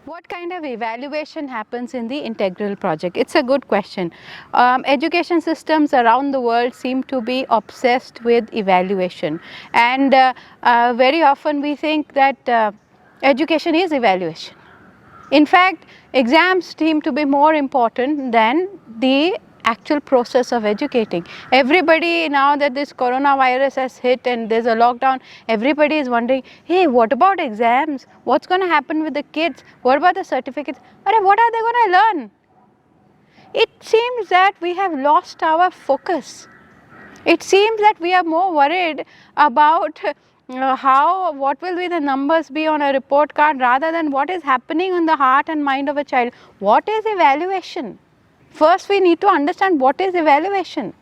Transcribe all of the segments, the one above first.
What kind of evaluation happens in the integral project? It's a good question. Education systems around the world seem to be obsessed with evaluation, and very often we think that education is evaluation. In fact, exams seem to be more important than the actual process of educating. Everybody, now that this coronavirus has hit and there's a lockdown, everybody is wondering, hey, what about exams? What's going to happen with the kids? What about the certificates? What are they going to learn? It seems that we have lost our focus. It seems that we are more worried about what will be the numbers be on a report card rather than what is happening on the heart and mind of a child. What is evaluation? First we need to understand what is evaluation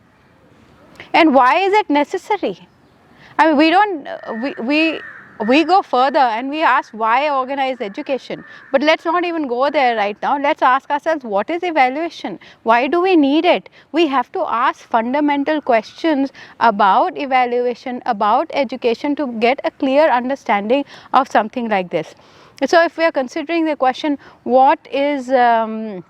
and why is it necessary. I mean, we don't, we go further and we ask why organize education, but let's not even go there right now. Let's ask ourselves, what is evaluation? Why do we need it? We have to ask fundamental questions about evaluation, about education, to get a clear understanding of something like this. So if we are considering the question, what is the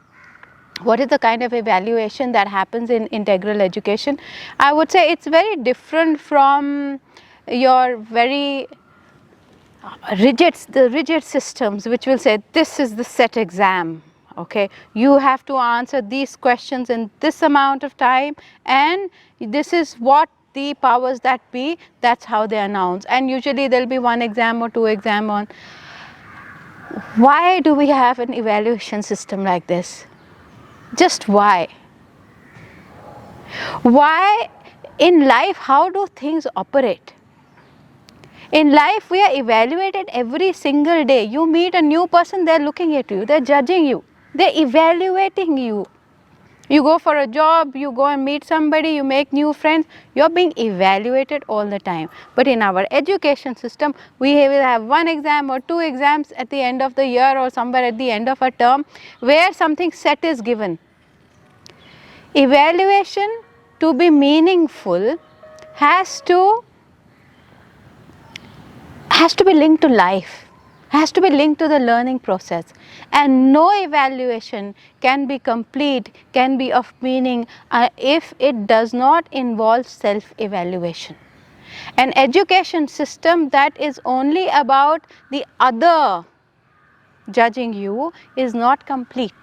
kind of evaluation that happens in integral education, I would say it's very different from your very rigid systems which will say this is the set exam, okay, you have to answer these questions in this amount of time and this is what the powers that be, that's how they announce, and usually there will be one exam or two exam on. Why do we have an evaluation system like this? Just why? Why in life, how do things operate? In life, we are evaluated every single day. You meet a new person, they are looking at you, they are judging you, they are evaluating you. You go for a job, you go and meet somebody, you make new friends, you are being evaluated all the time. But in our education system, we will have one exam or two exams at the end of the year or somewhere at the end of a term where something set is given. Evaluation, to be meaningful, has to be linked to life, has to be linked to the learning process, and no evaluation can be complete, can be of meaning if it does not involve self-evaluation. An education system that is only about the other judging you is not complete.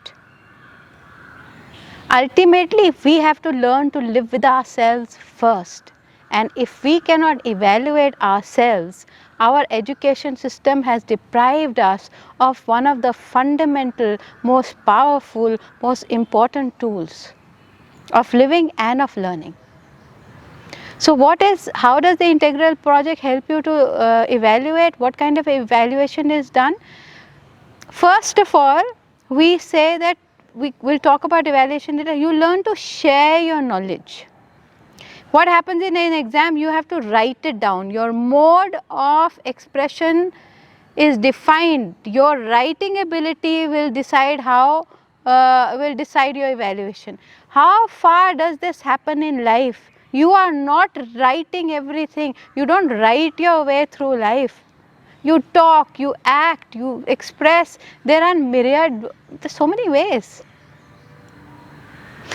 Ultimately, we have to learn to live with ourselves first, and if we cannot evaluate ourselves, our education system has deprived us of one of the fundamental, most powerful, most important tools of living and of learning. So how does the integral project help you to evaluate? What kind of evaluation is done? First of all, we say that we will talk about evaluation later. You learn to share your knowledge. What happens in an exam? You have to write it down. Your mode of expression is defined. Your writing ability will decide will decide your evaluation. How far does this happen in life? You are not writing everything. You don't write your way through life. You talk, you act, you express. There are there's so many ways.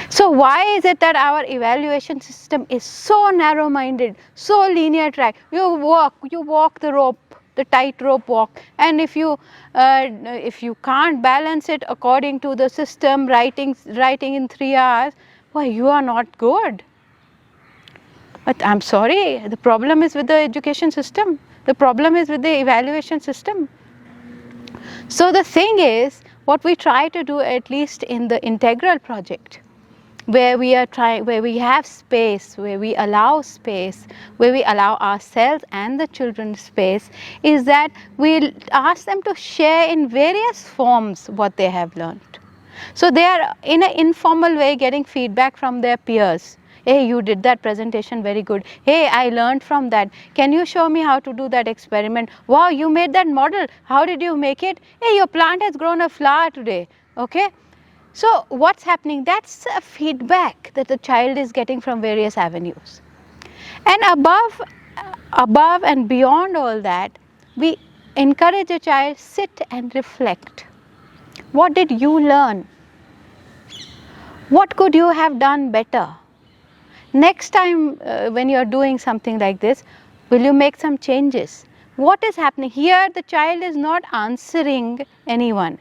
So why is it that our evaluation system is so narrow-minded, so linear track? You walk the rope, the tightrope walk, and if you can't balance it according to the system, writing in 3 hours, well, you are not good. But I'm sorry, the problem is with the education system. The problem is with the evaluation system. So the thing is, what we try to do, at least in the integral project, where we have space, where we allow space, where we allow ourselves and the children space, is that we ask them to share in various forms what they have learned. So they are in an informal way getting feedback from their peers. Hey, you did that presentation very good. Hey, I learned from that. Can you show me how to do that experiment? Wow, you made that model. How did you make it? Hey, your plant has grown a flower today. Okay. So what's happening? That's a feedback that the child is getting from various avenues. And above and beyond all that, we encourage a child, sit and reflect. What did you learn? What could you have done better? Next time when you are doing something like this, will you make some changes? What is happening? Here the child is not answering anyone,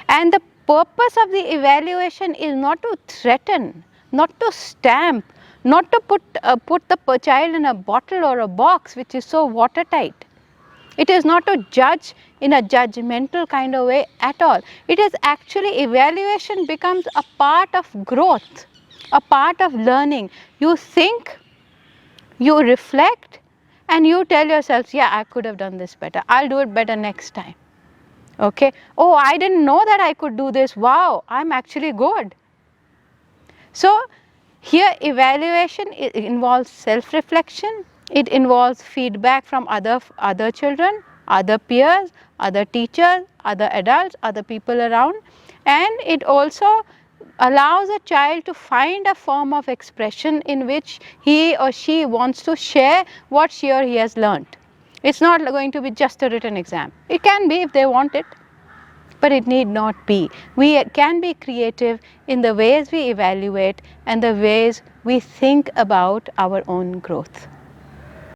and the purpose of the evaluation is not to threaten, not to stamp, not to put the child in a bottle or a box which is so watertight. It is not to judge in a judgmental kind of way at all. It is actually, evaluation becomes a part of growth, a part of learning. You think, you reflect, and you tell yourself, yeah, I could have done this better. I'll do it better next time. Okay. Oh, I didn't know that I could do this. Wow, I'm actually good. So here evaluation involves self-reflection, it involves feedback from other children, other peers, other teachers, other adults, other people around, and it also allows a child to find a form of expression in which he or she wants to share what she or he has learnt. It's not going to be just a written exam. It can be if they want it, but it need not be. We can be creative in the ways we evaluate and the ways we think about our own growth.